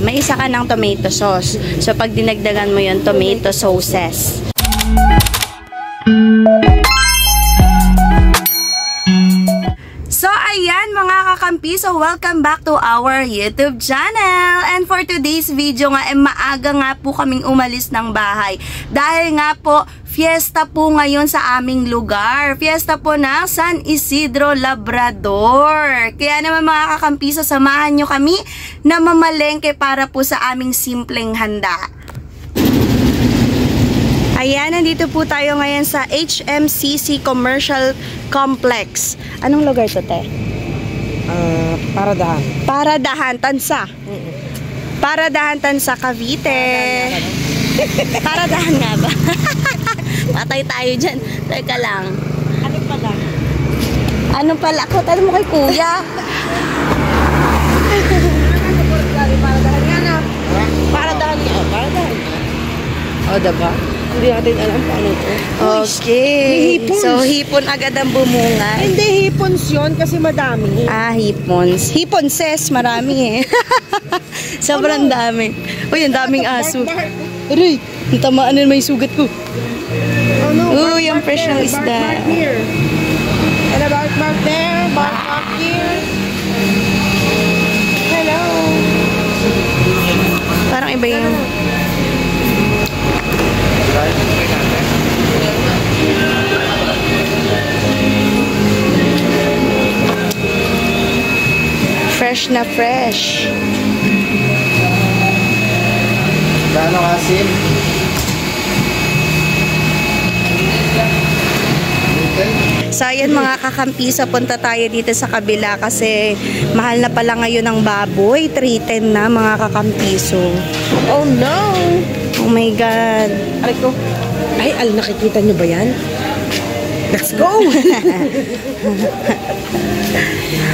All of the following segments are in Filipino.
may isa ka ng tomato sauce. So, pag dinagdagan mo yun, tomato sauces. So, ayan mga kakampi. So, welcome back to our YouTube channel. And for today's video nga, maaga nga po kaming umalis ng bahay. Dahil nga po, fiesta po ngayon sa aming lugar. Fiesta po ng San Isidro Labrador. Kaya naman mga kakampi, samahan nyo kami na mamalengke para po sa aming simpleng handa. Ayan, nandito po tayo ngayon sa HMCC Commercial Complex. Anong lugar to, te? Paradahan. Paradahan, Tansa. Paradahan, Tansa, Cavite. Paradahan nga ba? Patay tayo dyan. Teka lang. Ano pala? Ano pala? Ako, talo mo kay kuya. Paradahan nga na. Paradahan nga. Paradahan. O, diba? Hindi natin alam paano ito. Okay. So, hipon agad ang bumunga. Hindi hipons yun kasi madami. Ah, hipons. Hiponses, marami eh. Sobrang dami. Uy, ang daming aso. Aray, ang tamaan na may sugat ko. Uy, ang fresh ng isda. And a bark mark there, bark mark here. Hello. Parang iba yung... Fresh na fresh. Gaano kasim? So ayan mga kakampi, punta tayo dito sa kabila kasi mahal na pala ngayon ang baboy. 310 na mga kakampiso. Oh no! Oh my God. Aray ko. Ay, nakikita nyo ba yan? Let's go!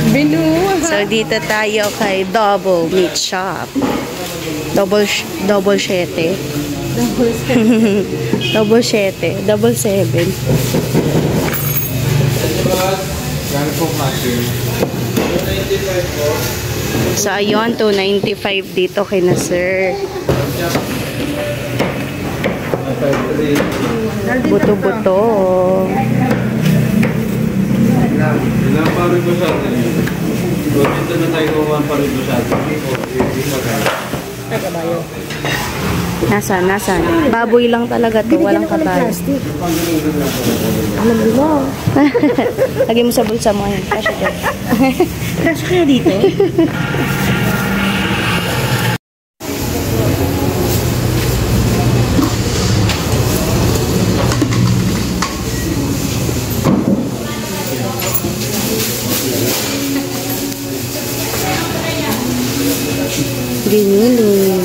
Binuha. So dito tayo kay Double Meat Shop. Double 7. Double 7. Double 7. So ayun, 295 dito kay na sir. Buto-buto. Ilang parido sa atin? Dito na tayo kumahan parido sa atin. Nasaan? Baboy lang talaga to, walang kabayo. Alam mo. Lagay mo sa bulsa mo. Ayan, kasya dyan. Kasya kaya dito? Giniling.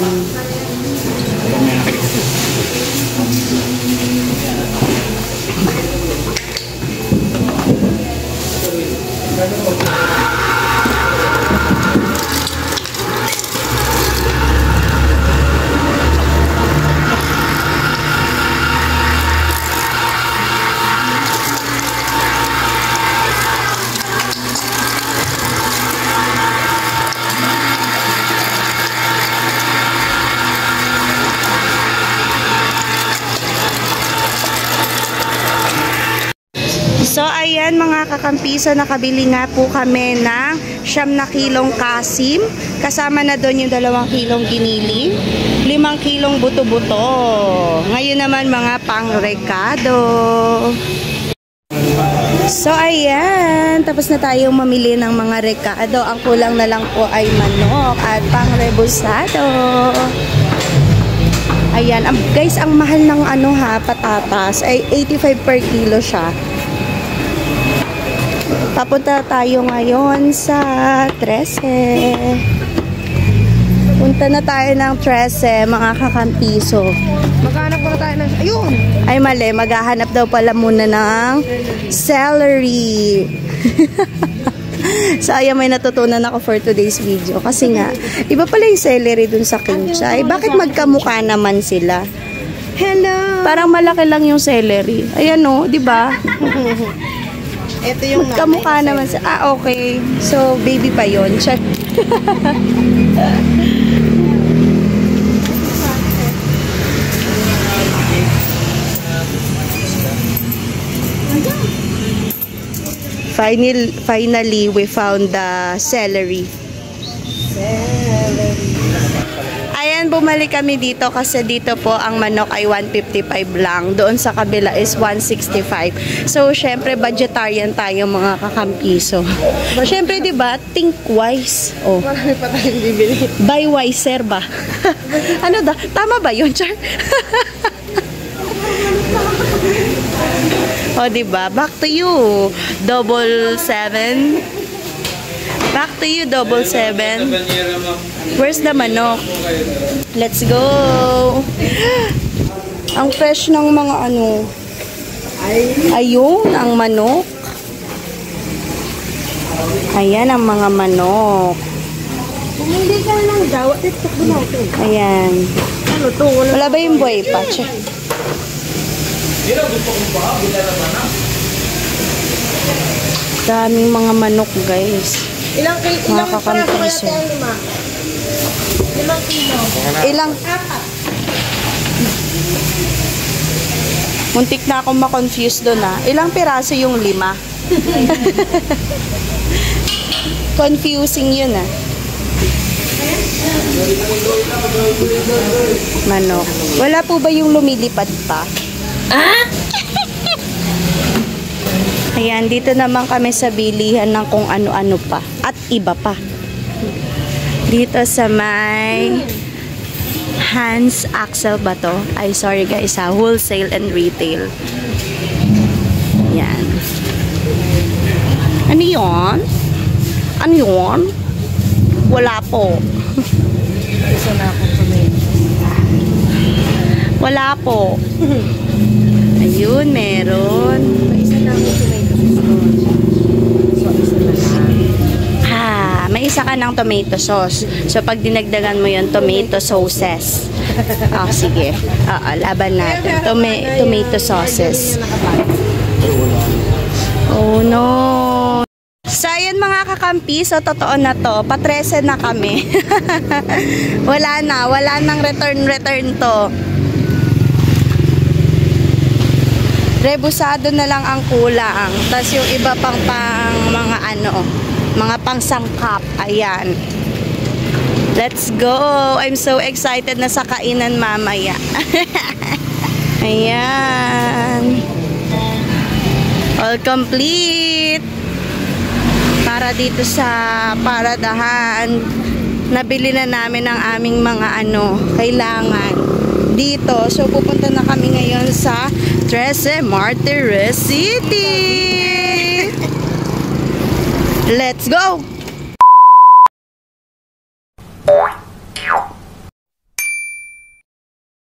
So, ayan mga kakampiso, nakabili nga po kami ng 9 kilong kasim. Kasama na doon yung 2 kilong giniling, 5 kilong buto-buto. Ngayon naman mga pang-rekado. So, ayan. Tapos na tayong mamili ng mga rekado. Ang kulang na lang po ay manok at pang-rebusado. Ayan. Guys, ang mahal ng patatas ay 85 per kilo siya. Papunta tayo ngayon sa 13. Punta na tayo ng 13, mga kakampiso. Maghanap muna tayo ng... Ayun! Ay mali, maghahanap daw pala muna ng celery. So, ayan, may natutunan ako for today's video. Kasi nga, iba pala yung celery dun sa kimchi. Bakit magkamukha naman sila? Hello! Parang malaki lang yung celery. Ayan o, di ba? Ito yung kamukha naman sa... Ah, okay. So, baby pa yun. Check. Finally, we found the celery. Ayan, bumalik kami dito kasi dito po ang manok ay 155 lang. Doon sa kabila is 165. So, syempre, budgetarian tayo mga kakampiso. Syempre, di ba? Think wise. Oh. Marami pa tayong bibili. Buy wiser ba? Ano da? Tama ba yun, Char? O, diba? Back to you. 777. Back to you, 777. Where's the manok? Let's go. Ang fresh ng mga ano. Ayun, ang manok. Ayan ang mga manok. Hindi ka lang daw. TikTok mo na ito. Ayan. Ano to? Wala ba yung buhay pa? Che. Daming mga manok, guys. Ilang Mga peraso kaya kakampiso. tayo, 5? 5 kilo. Ilang? Muntik na akong ma-confuse doon ah. Ilang piraso yung 5? Confusing yun ah. Manok. Wala po ba yung lumilipad pa? Ayan, dito naman kami sa bilihan ng kung ano-ano pa. At iba pa. Dito sa may Hans Axel ba to? Ay, sorry guys ha. Wholesale and retail. Yan. Ano yun? Ano yun? Wala po. Isa na ako kumain. Wala po. Ayun, meron. Isa na ako kumain. So, isa na lang. Ha, may isa ka ng tomato sauce. So, pag dinagdagan mo yun, tomato sauces. Oh, sige. Oo, laban natin. Tomato sauces. Oh, no. So, ayan mga kakampi. So, totoo na to. Pa-13 na kami. Wala nang return to. Rebusado na lang ang kulang. Tapos yung iba pang mga ano, mga pangsangkap. Ayan. Let's go! I'm so excited na sa kainan mamaya. Ayan. All complete. Para dito sa paradahan. Nabili na namin ang aming mga ano, kailangan dito. So, pupunta na kami ngayon sa Trece Martires City. Let's go!